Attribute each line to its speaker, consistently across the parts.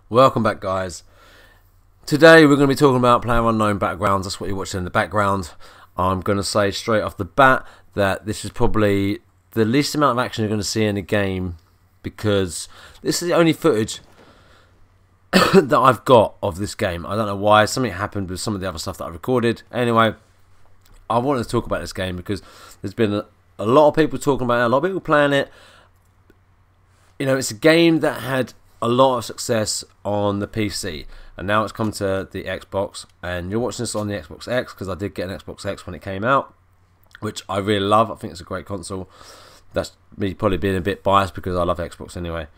Speaker 1: Welcome back, guys. Today we're going to be talking about PlayerUnknown Battlegrounds. That's what you're watching in the background. I'm going to say straight off the bat that this is probably the least amount of action you're going to see in a game, because this is the only footage that I've got of this game. I don't know why. Something happened with some of the other stuff that I recorded. Anyway, I wanted to talk about this game because there's been a lot of people talking about it, a lot of people playing it. You know, it's a game that had a lot of success on the PC, and now it's come to the Xbox, and you're watching this on the Xbox X, because I did get an Xbox X when it came out, which I really love. I think it's a great console. That's me probably being a bit biased because I love Xbox anyway.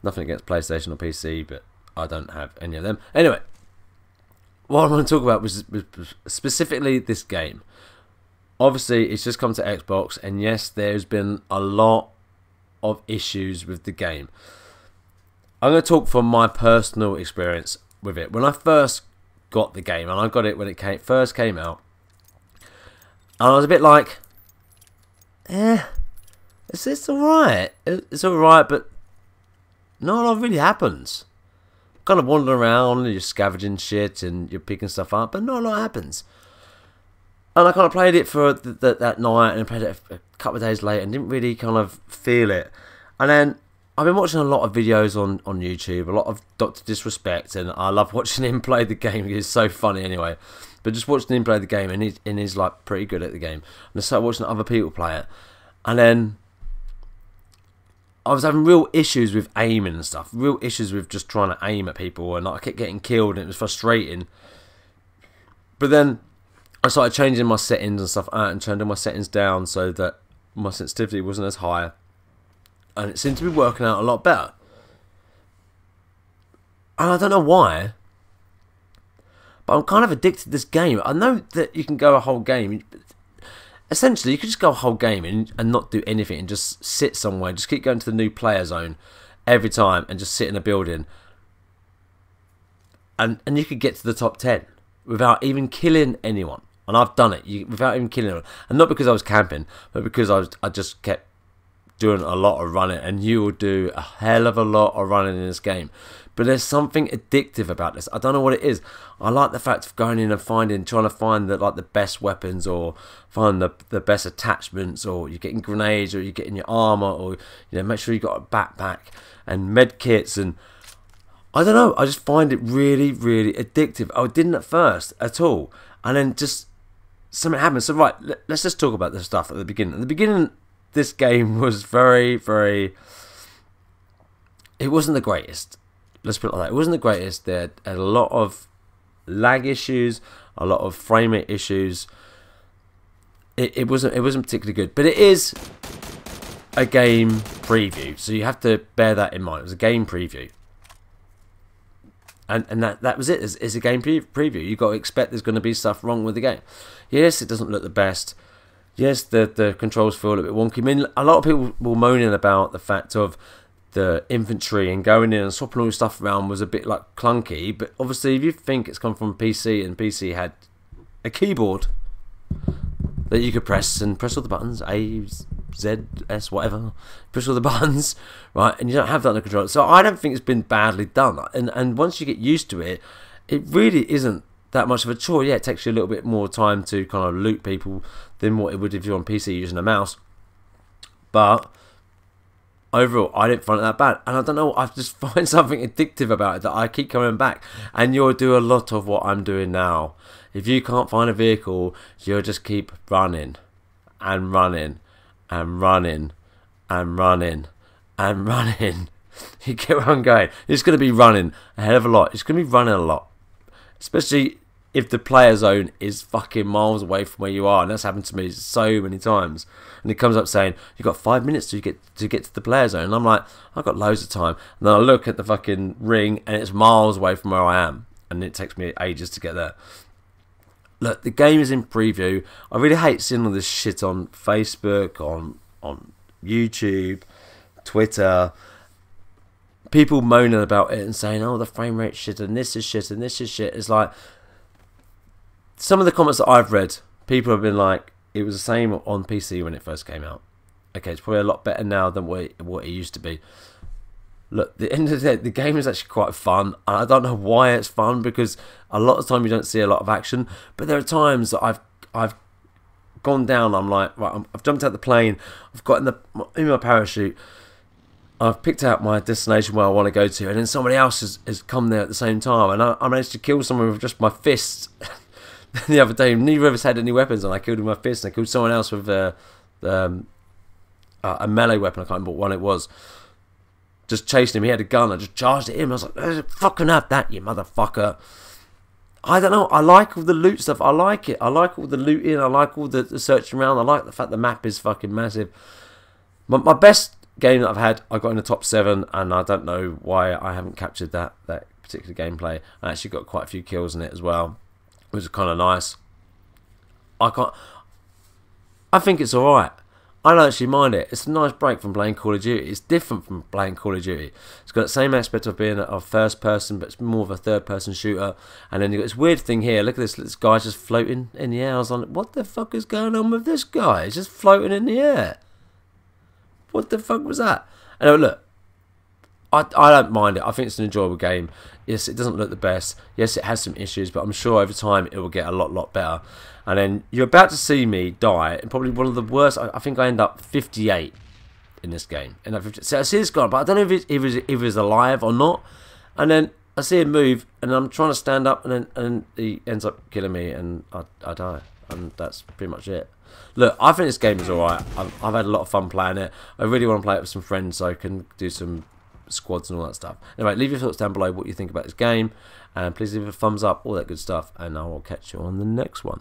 Speaker 1: Nothing against PlayStation or PC, but I don't have any of them. Anyway, what I want to talk about was specifically this game. Obviously, it's just come to Xbox, and yes, there's been a lot of issues with the game. I'm going to talk from my personal experience with it. When I first got the game, and I got it when it first came out, and I was a bit like, it's alright. It's alright, but not a lot really happens. Kind of wandering around, and you're scavenging shit, and you're picking stuff up, but not a lot happens. And I kind of played it for that night, and played it a couple of days later, and didn't really kind of feel it. And then I've been watching a lot of videos on YouTube, a lot of Dr. Disrespect, and I love watching him play the game. He's so funny anyway. But just watching him play the game, and he's like pretty good at the game. And I started watching other people play it, and then I was having real issues with aiming and stuff. Real issues with just trying to aim at people, and I kept getting killed, and it was frustrating. But then I started changing my settings and stuff out, and turning my settings down so that my sensitivity wasn't as high. And it seemed to be working out a lot better. And I don't know why, but I'm kind of addicted to this game. I know that you can go a whole game. Essentially, you could just go a whole game and not do anything and just sit somewhere. Just keep going to the new player zone every time and just sit in a building. And you could get to the top 10 without even killing anyone. And I've done it without even killing anyone. And not because I was camping, but because I just kept doing a lot of running, and you will do a hell of a lot of running in this game. But there's something addictive about this. I don't know what it is. I like the fact of going in and trying to find the best weapons, or find the best attachments, or you're getting grenades, or you're getting your armor, or make sure you got a backpack and med kits, and I don't know. I just find it really, really addictive. I didn't at first at all, and then just something happened. So right, let's just talk about the stuff at the beginning. At the beginning, this game was very, very... It wasn't the greatest. Let's put it like that. It wasn't the greatest. There had a lot of lag issues, a lot of frame rate issues. It wasn't particularly good. But it is a game preview, so you have to bear that in mind. It was a game preview. And that was it. It's a game preview. You've got to expect there's going to be stuff wrong with the game. Yes, it doesn't look the best. Yes, the controls feel a little bit wonky. I mean, a lot of people were moaning about the fact of the infantry and going in and swapping all your stuff around was a bit like clunky. But obviously, if you think it's come from PC, and PC had a keyboard that you could press all the buttons, A, Z, S, whatever, push all the buttons, right? And you don't have that on the controller. So I don't think it's been badly done. And once you get used to it, it really isn't that much of a chore. Yeah, it takes you a little bit more time to kind of loot people than what it would if you're on PC using a mouse. But overall, I didn't find it that bad. And I don't know, I just find something addictive about it that I keep coming back. And you'll do a lot of what I'm doing now. If you can't find a vehicle, you'll just keep running and running and running and running and running. You get where I'm going. It's going to be running a hell of a lot. It's going to be running a lot. Especially if the player zone is fucking miles away from where you are, and that's happened to me so many times. And it comes up saying you've got 5 minutes to get to the player zone, and I'm like, I've got loads of time. And then I look at the fucking ring, and it's miles away from where I am, and it takes me ages to get there. Look, the game is in preview. I really hate seeing all this shit on Facebook, on YouTube, Twitter. People moaning about it and saying, oh, the frame rate shit, and this is shit, and this is shit. It's like, some of the comments that I've read, people have been like, it was the same on PC when it first came out. Okay, it's probably a lot better now than what it used to be. look, at the end of the day, the game is actually quite fun. And I don't know why it's fun, because a lot of the time you don't see a lot of action. But there are times that I've gone down. I'm like, right, I've jumped out the plane. I've got in my parachute. I've picked out my destination where I want to go to, and then somebody else has come there at the same time, and I managed to kill someone with just my fists. The other day, neither of us had any weapons, and I killed him with my fist, and I killed someone else with a melee weapon. I can't remember what one it was. Just chasing him. He had a gun. I just charged at him. I was like, fucking have that, you motherfucker. I don't know. I like all the loot stuff. I like it. I like all the looting. I like all the searching around. I like the fact the map is fucking massive. My best game that I've had, I got in the top 7, and I don't know why I haven't captured that particular gameplay. I actually got quite a few kills in it as well, which is kind of nice. I think it's alright. I don't actually mind it. It's a nice break from playing Call of Duty. It's different from playing Call of Duty. It's got the same aspect of being a first person, but it's more of a third person shooter. And then you've got this weird thing here. Look at this guy just floating in the air. I was like, what the fuck is going on with this guy? He's just floating in the air. What the fuck was that? And look, I don't mind it. I think it's an enjoyable game. Yes, it doesn't look the best. Yes, it has some issues, but I'm sure over time it will get a lot better. And then you're about to see me die, and probably one of the worst. I think I end up 58 in this game. So I see this guy, but I don't know if he's alive or not. And then I see him move, and I'm trying to stand up, and then he ends up killing me, and I die. And that's pretty much it. Look, I think this game is alright. I've had a lot of fun playing it. I really want to play it with some friends so I can do some squads and all that stuff. Anyway, leave your thoughts down below what you think about this game, and please leave a thumbs up, all that good stuff, and I will catch you on the next one.